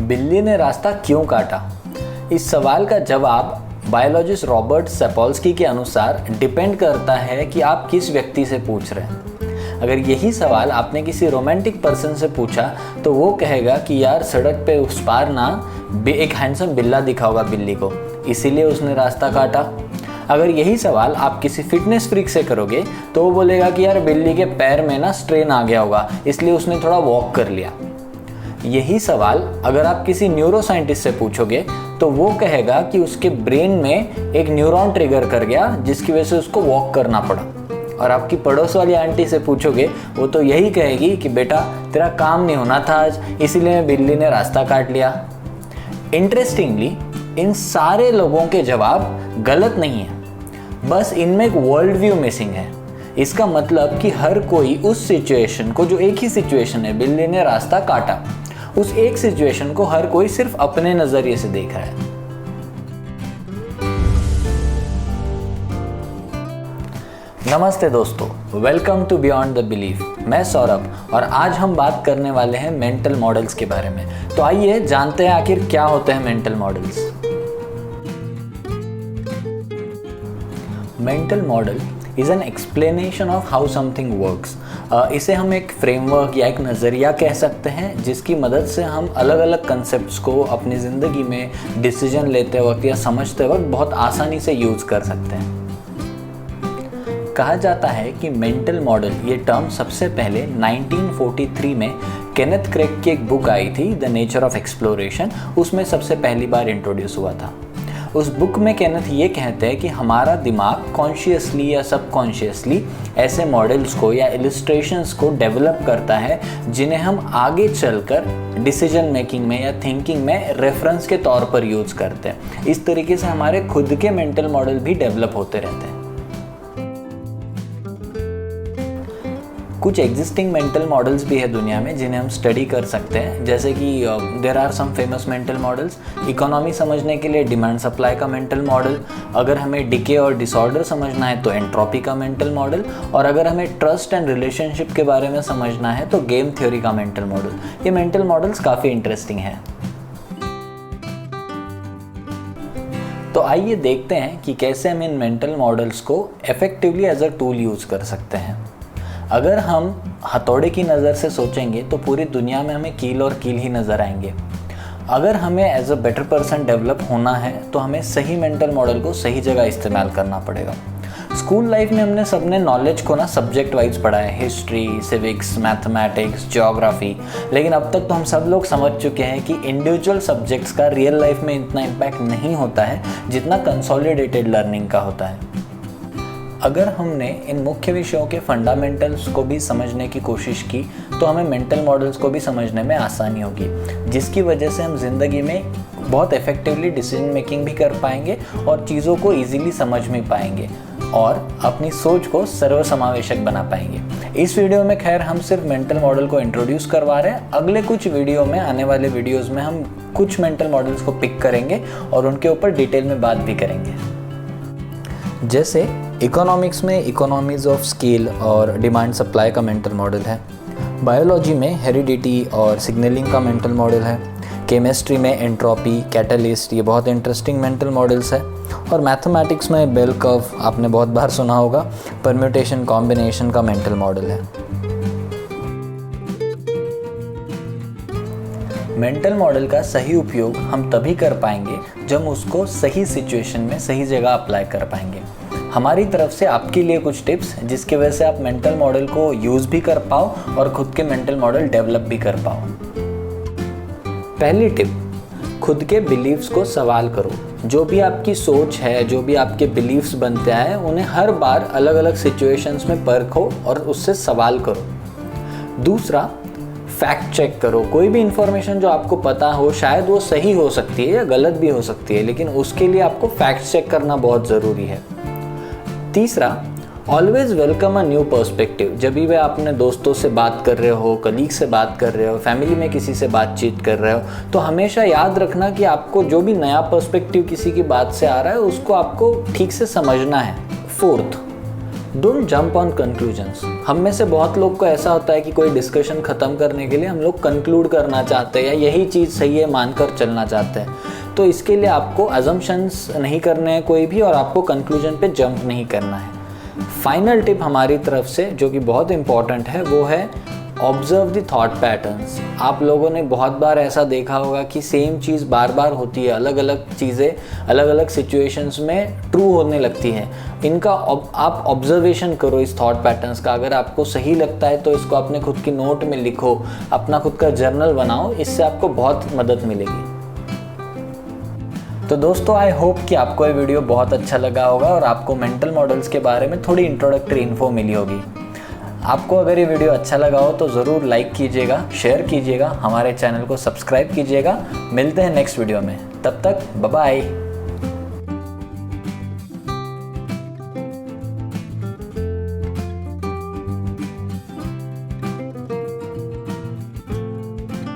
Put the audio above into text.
बिल्ली ने रास्ता क्यों काटा? इस सवाल का जवाब बायोलॉजिस्ट रॉबर्ट सैपोल्स्की के अनुसार डिपेंड करता है कि आप किस व्यक्ति से पूछ रहे हैं। अगर यही सवाल आपने किसी रोमांटिक पर्सन से पूछा तो वो कहेगा कि यार सड़क पे उस पार ना एक हैंडसम बिल्ला दिखा होगा बिल्ली को, इसीलिए उसने रास्ता काटा। अगर यही सवाल आप किसी फिटनेस फ्रीक से करोगे तो वो बोलेगा कि यार बिल्ली के पैर में ना स्ट्रेन आ गया होगा, इसलिए उसने थोड़ा वॉक कर लिया। यही सवाल अगर आप किसी न्यूरो साइंटिस्ट से पूछोगे तो वो कहेगा कि उसके ब्रेन में एक न्यूरॉन ट्रिगर कर गया जिसकी वजह से उसको वॉक करना पड़ा। और आपकी पड़ोस वाली आंटी से पूछोगे वो तो यही कहेगी कि बेटा तेरा काम नहीं होना था आज, इसीलिए बिल्ली ने रास्ता काट लिया। इंटरेस्टिंगली इन सारे लोगों के जवाब गलत नहीं है, बस इनमें एक वर्ल्ड व्यू मिसिंग है। इसका मतलब कि हर कोई उस सिचुएशन को, जो एक ही सिचुएशन है बिल्ली ने रास्ता काटा, उस एक सिचुएशन को हर कोई सिर्फ अपने नजरिए से देख रहा है। नमस्ते दोस्तों, welcome to beyond the belief. मैं सौरभ और आज हम बात करने वाले हैं मेंटल मॉडल्स के बारे में। तो आइए जानते हैं आखिर क्या होते हैं mental models. Mental model is an explanation of how something works. इसे हम एक फ्रेमवर्क या एक नज़रिया कह सकते हैं जिसकी मदद से हम अलग अलग कंसेप्ट्स को अपनी ज़िंदगी में डिसीजन लेते वक्त या समझते वक्त बहुत आसानी से यूज़ कर सकते हैं। कहा जाता है कि मेंटल मॉडल ये टर्म सबसे पहले 1943 में केनेथ क्रेग की एक बुक आई थी, द नेचर ऑफ एक्सप्लोरेशन, उसमें सबसे पहली बार इंट्रोड्यूस हुआ था। उस बुक में केनेथ ये कहते हैं कि हमारा दिमाग कॉन्शियसली या सबकॉन्शियसली ऐसे मॉडल्स को या इलिस्ट्रेशंस को डेवलप करता है जिन्हें हम आगे चलकर डिसीजन मेकिंग में या थिंकिंग में रेफरेंस के तौर पर यूज़ करते हैं। इस तरीके से हमारे खुद के मेंटल मॉडल भी डेवलप होते रहते हैं। कुछ एग्जिस्टिंग मेंटल मॉडल्स भी है दुनिया में जिन्हें हम स्टडी कर सकते हैं, जैसे कि there are some famous mental models. Economy समझने के लिए डिमांड सप्लाई का मेंटल मॉडल, अगर हमें डिके और डिसऑर्डर समझना है तो एंट्रोपी का मेंटल मॉडल, और अगर हमें ट्रस्ट एंड रिलेशनशिप के बारे में समझना है तो गेम थ्योरी का मेंटल मॉडल। ये मेंटल मॉडल्स काफ़ी इंटरेस्टिंग हैं। तो आइए देखते हैं कि कैसे हम इन मेंटल मॉडल्स को effectively as a tool use कर सकते हैं। अगर हम हथौड़े की नज़र से सोचेंगे तो पूरी दुनिया में हमें कील और कील ही नज़र आएंगे। अगर हमें as a better person develop होना है तो हमें सही मेंटल मॉडल को सही जगह इस्तेमाल करना पड़ेगा। स्कूल लाइफ में हमने सबने नॉलेज को ना सब्जेक्ट वाइज पढ़ा है, हिस्ट्री, सिविक्स, मैथमेटिक्स, ज्योग्राफी, लेकिन अब तक तो हम सब लोग समझ चुके हैं कि इंडिविजुअल सब्जेक्ट्स का रियल लाइफ में इतना इम्पैक्ट नहीं होता है जितना कंसोलिडेटेड लर्निंग का होता है। अगर हमने इन मुख्य विषयों के फंडामेंटल्स को भी समझने की कोशिश की तो हमें मेंटल मॉडल्स को भी समझने में आसानी होगी, जिसकी वजह से हम ज़िंदगी में बहुत इफेक्टिवली डिसीजन मेकिंग भी कर पाएंगे और चीज़ों को इजीली समझ में पाएंगे और अपनी सोच को सर्वसमावेशक बना पाएंगे। इस वीडियो में खैर हम सिर्फ मेंटल मॉडल को इंट्रोड्यूस करवा रहे हैं। अगले कुछ वीडियो में, आने वाले वीडियोज़ में हम कुछ मेंटल मॉडल्स को पिक करेंगे और उनके ऊपर डिटेल में बात भी करेंगे। जैसे इकोनॉमिक्स में इकोनॉमीज ऑफ स्केल और डिमांड सप्लाई का मेंटल मॉडल है, बायोलॉजी में हेरिडिटी और सिग्नलिंग का मेंटल मॉडल है, केमिस्ट्री में एंट्रोपी, कैटलिस्ट, ये बहुत इंटरेस्टिंग मेंटल मॉडल्स है, और मैथमेटिक्स में बेल कर्व, आपने बहुत बार सुना होगा, परम्यूटेशन कॉम्बिनेशन का मेंटल मॉडल है। मेंटल मॉडल का सही उपयोग हम तभी कर पाएंगे जब हम उसको सही सिचुएशन में सही जगह अप्लाई कर पाएंगे। हमारी तरफ से आपके लिए कुछ टिप्स जिसकी वजह से आप मेंटल मॉडल को यूज़ भी कर पाओ और खुद के मेंटल मॉडल डेवलप भी कर पाओ। पहली टिप, खुद के बिलीव्स को सवाल करो। जो भी आपकी सोच है, जो भी आपके बिलीव्स बनते हैं, उन्हें हर बार अलग अलग सिचुएशंस में परखो और उससे सवाल करो। दूसरा, फैक्ट चेक करो। कोई भी इंफॉर्मेशन जो आपको पता हो, शायद वो सही हो सकती है या गलत भी हो सकती है, लेकिन उसके लिए आपको फैक्ट चेक करना बहुत ज़रूरी है। तीसरा, always welcome a new perspective. जब भी आप अपने दोस्तों से बात कर रहे हो, कलीग से बात कर रहे हो, फैमिली में किसी से बातचीत कर रहे हो, तो हमेशा याद रखना कि आपको जो भी नया पर्सपेक्टिव किसी की बात से आ रहा है उसको आपको ठीक से समझना है। Fourth, don't jump on conclusions. हम में से बहुत लोग को ऐसा होता है कि कोई डिस्कशन ख़त्म करने के लिए हम लोग कंक्लूड करना चाहते हैं या यही चीज़ सही है मानकर चलना चाहते हैं। तो इसके लिए आपको अजम्पशंस नहीं करने हैं कोई भी, और आपको कंक्लूजन पे जंप नहीं करना है। फाइनल टिप हमारी तरफ से जो कि बहुत इंपॉर्टेंट है वो है ऑब्जर्व द थॉट पैटर्न्स। आप लोगों ने बहुत बार ऐसा देखा होगा कि सेम चीज़ बार बार होती है, अलग अलग चीज़ें अलग अलग सिचुएशंस में ट्रू होने लगती हैं। इनका आप ऑब्जर्वेशन करो इस थॉट पैटर्न्स का। अगर आपको सही लगता है तो इसको अपने खुद की नोट में लिखो, अपना खुद का जर्नल बनाओ, इससे आपको बहुत मदद मिलेगी। तो दोस्तों, आई होप कि आपको ये वीडियो बहुत अच्छा लगा होगा और आपको मेंटल मॉडल्स के बारे में थोड़ी इंट्रोडक्टरी इन्फो मिली होगी। आपको अगर ये वीडियो अच्छा लगा हो तो ज़रूर लाइक कीजिएगा, शेयर कीजिएगा, हमारे चैनल को सब्सक्राइब कीजिएगा। मिलते हैं नेक्स्ट वीडियो में, तब तक बाय बाय।